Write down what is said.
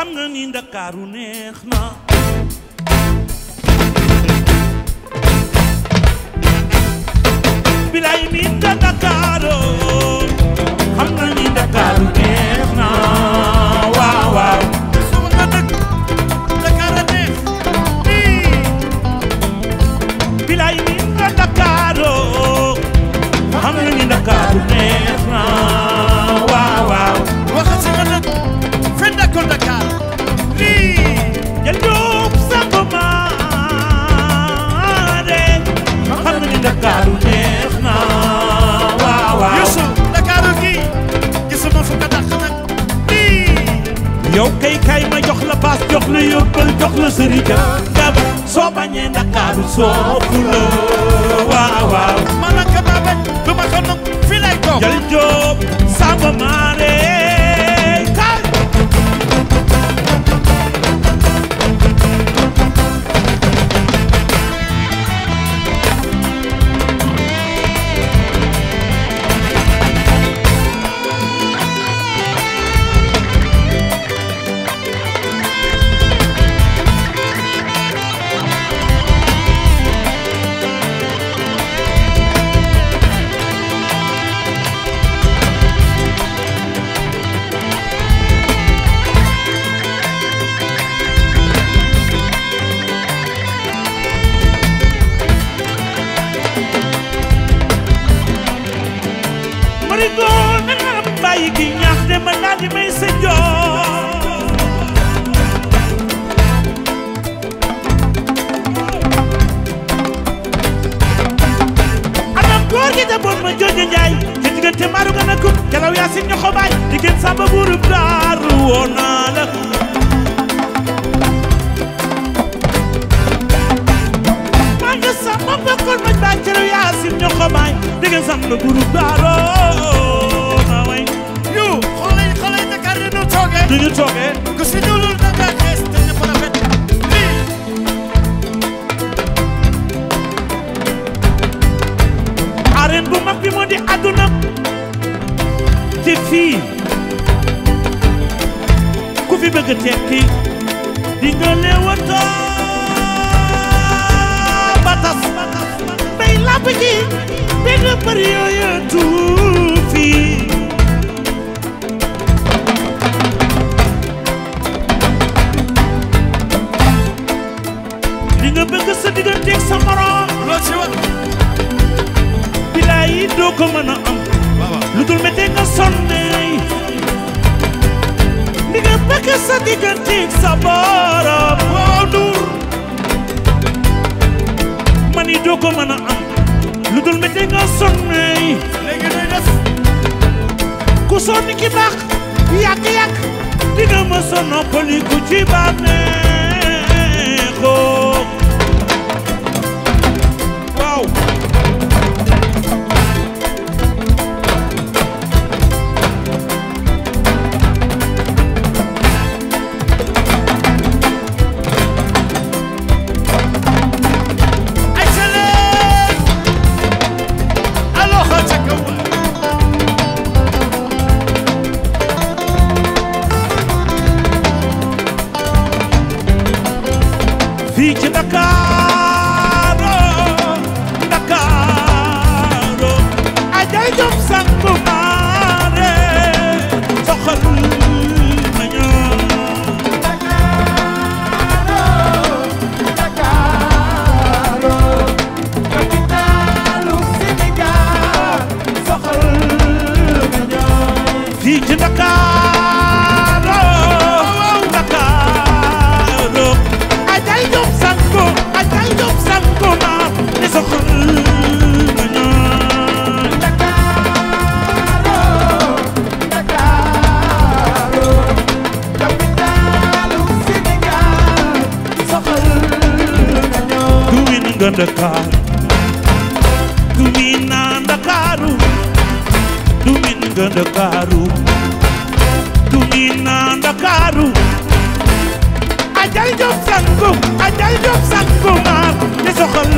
xam nga ni Ndakaaru neex na bilay mi Ndakaaru xam nga ni Ndakaaru neex na waaw waaw suma nga dëkk Ndakaaru neex bilay mi Ndakaaru xam nga ni Ndakaaru neex na waaw waaw waxa si nga dëkk fen dakko Dakar jël Jóob Sangomare xam nga ni Ndakaaru neex na waaw waaw Yusu Ndakaaru gi gisuma fu ka dàq nag yow kay kay ma jox la paas jox la yóbbal jox la sërika gaba soo bañee Ndakaaru soo fula waaw waaw man nag ma bañ du ma ko nangu fii lay toog jël Jóob Sangomare kay marigo na nga bàyyi ki ñaax de ma daal di may sa joor anam góor gi da bon ma jooja njaay ci diggante maru nga nakut jalaw yaa si ñoxo baay diggéen samba buurub daaru woo naa la maa nga samba bokkol ma baay jalaw yaa si ñoxo baay diggéen samba buurub daaru xolay Dakar yi nu toogee du ñu toogee ku si ñuulul da nga xees te ñëpp rafet arène bu mag bi moo di àdduna te fii ku fi bëgg tekki di nga leewatoo ba tas bay làmb ji benn bëri yooyu tuufi di nga bëgg sa digganteeg sa morom loo ci wax bilaay doo ko mën a am lu dul méttee nga sonnee di nga bëgg sa digganteeg sa borom waaw Ndour man yi doo ko mën a am lu dul méttee nga sonnee léegi nuy def ku sonni ki baax yàgg-yàgg di nga mës a noppaliku ci bànneexoo waaw ay saleen aloha ca kaw fii ci Ndakaaru Ndakaaru ajay jom sangu maare soxal ma ñoo fii ci Ndakaaru Ndakaaru ajay jom sangu maar ni soxal ma ñoo duwin nga Ndakaaru duwin na Ndakaaru duwin nga Ndakaaru duwin na Ndakaaru ajay jom sangu maar ni soxal